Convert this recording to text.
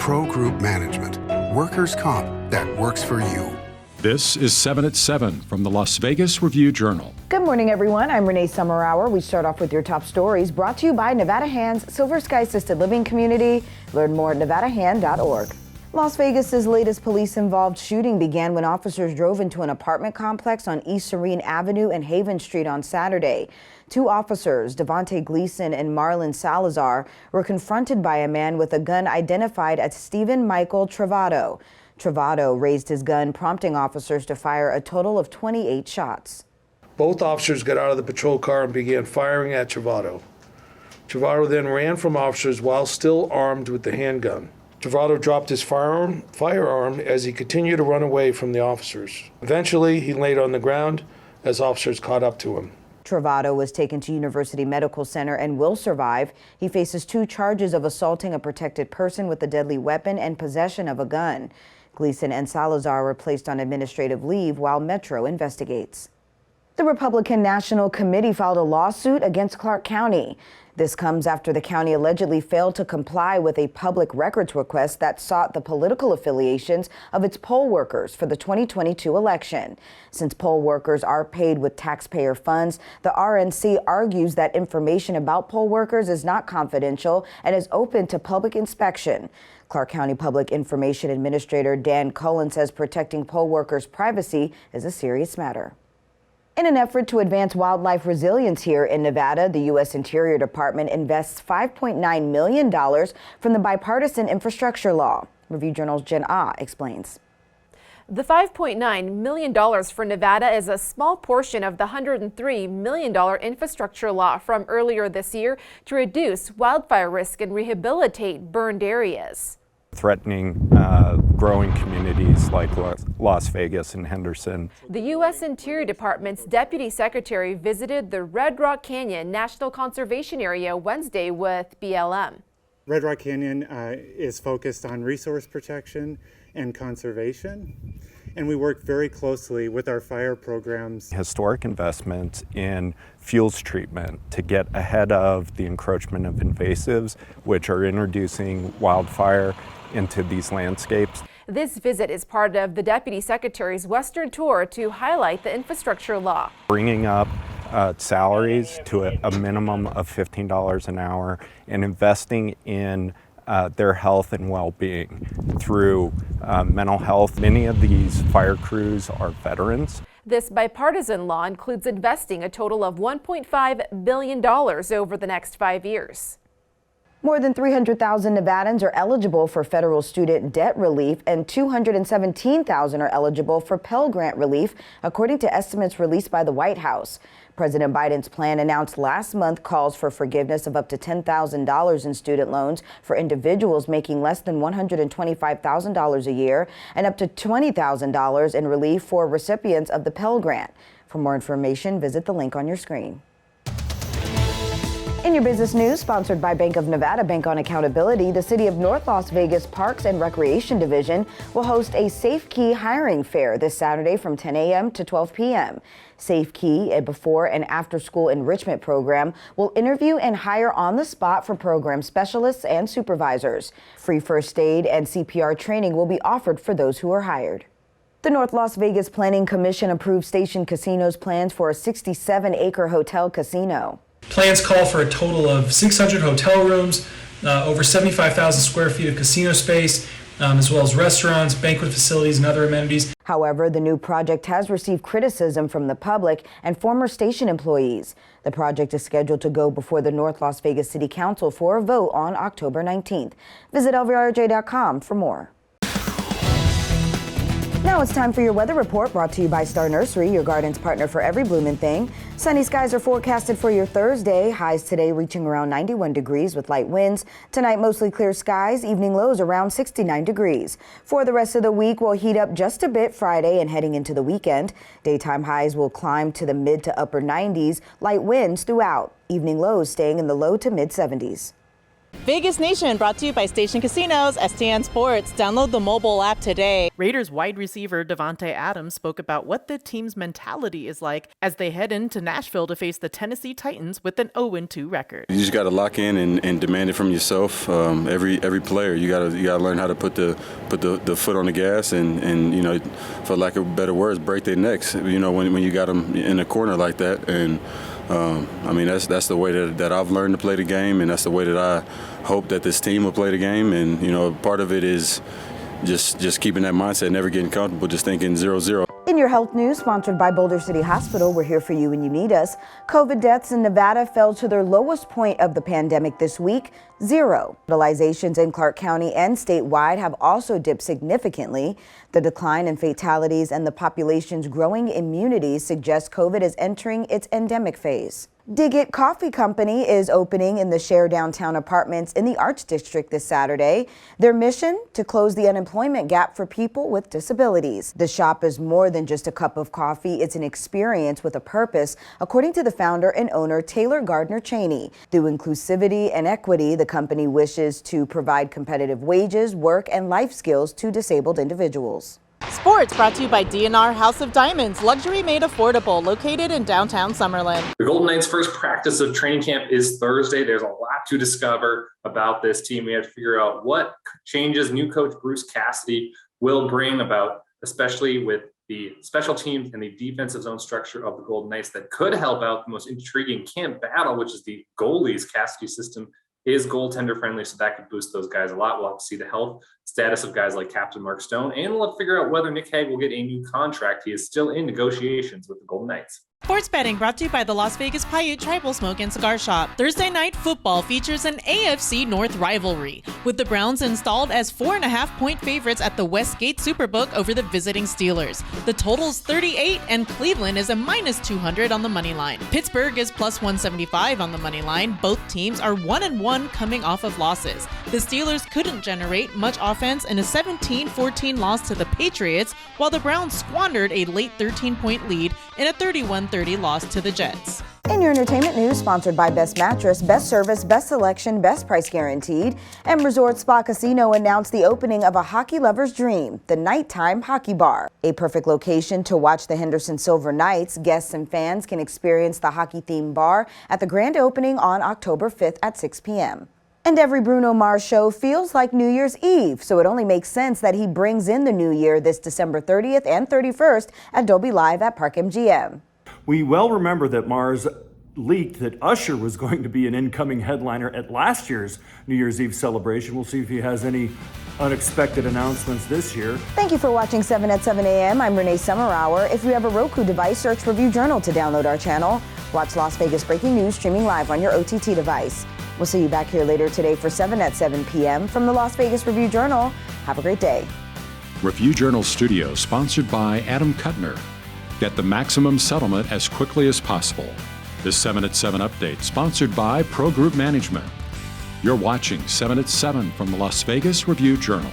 Pro Group Management. Workers' comp that works for you. This is 7 at 7 from the Las Vegas Review-Journal. Good morning, everyone. I'm Renee Summerhour. We start off with your top stories brought to you by Nevada Hands Silver Sky Assisted Living Community. Learn more at nevadahand.org. Las Vegas's latest police-involved shooting began when officers drove into an apartment complex on East Serene Avenue and Haven Street on Saturday. Two officers, Devontae Gleason and Marlon Salazar, were confronted by a man with a gun identified as Stephen Michael Travado. Travado raised his gun, prompting officers to fire a total of 28 shots. Both officers got out of the patrol car and began firing at Travado. Travado then ran from officers while still armed with the handgun. Travado dropped his firearm as he continued to run away from the officers. Eventually, he laid on the ground as officers caught up to him. Travado was taken to University Medical Center and will survive. He faces 2 charges of assaulting a protected person with a deadly weapon and possession of a gun. Gleason and Salazar were placed on administrative leave while Metro investigates. The Republican National Committee filed a lawsuit against Clark County. This comes after the county allegedly failed to comply with a public records request that sought the political affiliations of its poll workers for the 2022 election. Since poll workers are paid with taxpayer funds, the RNC argues that information about poll workers is not confidential and is open to public inspection. Clark County Public Information Administrator Dan Cullen says protecting poll workers' privacy is a serious matter. In an effort to advance wildlife resilience here in Nevada, the U.S. Interior Department invests $5.9 million from the bipartisan infrastructure law. Review Journal's Jen Ah explains. The $5.9 million for Nevada is a small portion of the $103 million infrastructure law from earlier this year to reduce wildfire risk and rehabilitate burned areas. Threatening growing communities like Las Vegas and Henderson. The U.S. Interior Department's Deputy Secretary visited the Red Rock Canyon National Conservation Area Wednesday with BLM. Red Rock Canyon is focused on resource protection and conservation, and we work very closely with our fire programs. Historic investments in fuels treatment to get ahead of the encroachment of invasives, which are introducing wildfire into these landscapes. This visit is part of the Deputy Secretary's Western tour to highlight the infrastructure law. Bringing up salaries to a minimum of $15 an hour and investing in their health and well-being through mental health. Many of these fire crews are veterans. This bipartisan law includes investing a total of $1.5 billion over the next 5 years. More than 300,000 Nevadans are eligible for federal student debt relief and 217,000 are eligible for Pell Grant relief, according to estimates released by the White House. President Biden's plan announced last month calls for forgiveness of up to $10,000 in student loans for individuals making less than $125,000 a year and up to $20,000 in relief for recipients of the Pell Grant. For more information, visit the link on your screen. In your business news, sponsored by Bank of Nevada, Bank on Accountability, the City of North Las Vegas Parks and Recreation Division will host a Safe Key hiring fair this Saturday from 10 a.m. to 12 p.m. Safe Key, a before and after school enrichment program, will interview and hire on the spot for program specialists and supervisors. Free first aid and CPR training will be offered for those who are hired. The North Las Vegas Planning Commission approved Station Casino's plans for a 67-acre hotel casino. Plans call for a total of 600 hotel rooms, over 75,000 square feet of casino space, as well as restaurants, banquet facilities, and other amenities. However, the new project has received criticism from the public and former station employees. The project is scheduled to go before the North Las Vegas City Council for a vote on October 19th. Visit lvrj.com for more. Now it's time for your weather report, brought to you by Star Nursery, your garden's partner for every blooming thing. Sunny skies are forecasted for your Thursday. Highs today reaching around 91 degrees with light winds. Tonight, mostly clear skies. Evening lows around 69 degrees. For the rest of the week, we'll heat up just a bit Friday and heading into the weekend. Daytime highs will climb to the mid to upper 90s. Light winds throughout. Evening lows staying in the low to mid 70s. Vegas Nation brought to you by Station Casinos, STN Sports. Download the mobile app today. Raiders wide receiver Davante Adams spoke about what the team's mentality is like as they head into Nashville to face the Tennessee Titans with an 0-2 record. You just got to lock in and demand it from yourself. Every player, you got to learn how to put the foot on the gas and you know, for lack of better words, break their necks. You know, when you got them in a corner like that. And I mean, that's the way that I've learned to play the game, and that's the way that I hope that this team will play the game. And you know, part of it is just keeping that mindset, never getting comfortable, just thinking 0-0. In your health news, sponsored by Boulder City Hospital, we're here for you when you need us. COVID deaths in Nevada fell to their lowest point of the pandemic this week, 0. Hospitalizations in Clark County and statewide have also dipped significantly. The decline in fatalities and the population's growing immunity suggests COVID is entering its endemic phase. Dig It Coffee Company is opening in the Share Downtown Apartments in the Arts District this Saturday. Their mission? To close the unemployment gap for people with disabilities. The shop is more than just a cup of coffee. It's an experience with a purpose, according to the founder and owner, Taylor Gardner Cheney. Through inclusivity and equity, the company wishes to provide competitive wages, work, and life skills to disabled individuals. Sports brought to you by DNR House of Diamonds, luxury made affordable, located in downtown Summerlin. The Golden Knights' first practice of training camp is Thursday. There's a lot to discover about this team. We have to figure out what changes new coach Bruce Cassidy will bring about, especially with the special teams and the defensive zone structure of the Golden Knights that could help out the most intriguing camp battle, which is the goalies. Cassidy system is goaltender friendly, so that could boost those guys a lot. We'll have to see the health status of guys like Captain Mark Stone, and we'll have to figure out whether Nick Hague will get a new contract. He is still in negotiations with the Golden Knights. Sports betting brought to you by the Las Vegas Paiute Tribal Smoke and Cigar Shop. Thursday night football features an AFC North rivalry, with the Browns installed as 4.5-point favorites at the Westgate Superbook over the visiting Steelers. The total's 38, and Cleveland is a -200 on the money line. Pittsburgh is +175 on the money line. Both teams are 1-1 coming off of losses. The Steelers couldn't generate much offense in a 17-14 loss to the Patriots, while the Browns squandered a late 13-point lead in a 31-30 loss to the Jets. In your entertainment news, sponsored by Best Mattress, Best Service, Best Selection, Best Price Guaranteed, and Resort Spa Casino announced the opening of a hockey lover's dream, the Nighttime Hockey Bar. A perfect location to watch the Henderson Silver Knights. Guests and fans can experience the hockey-themed bar at the grand opening on October 5th at 6 p.m. And every Bruno Mars show feels like New Year's Eve, so it only makes sense that he brings in the new year this December 30th and 31st at Dolby Live at Park MGM. We well remember that Mars leaked that Usher was going to be an incoming headliner at last year's New Year's Eve celebration. We'll see if he has any unexpected announcements this year. Thank you for watching 7 at 7 a.m. I'm Renee Summerhour. If you have a Roku device, search Review Journal to download our channel. Watch Las Vegas Breaking News streaming live on your OTT device. We'll see you back here later today for 7 at 7 p.m. from the Las Vegas Review Journal. Have a great day. Review Journal Studio, sponsored by Adam Kuttner. Get the maximum settlement as quickly as possible. This 7 at 7 update, sponsored by Pro Group Management. You're watching 7 at 7 from the Las Vegas Review Journal.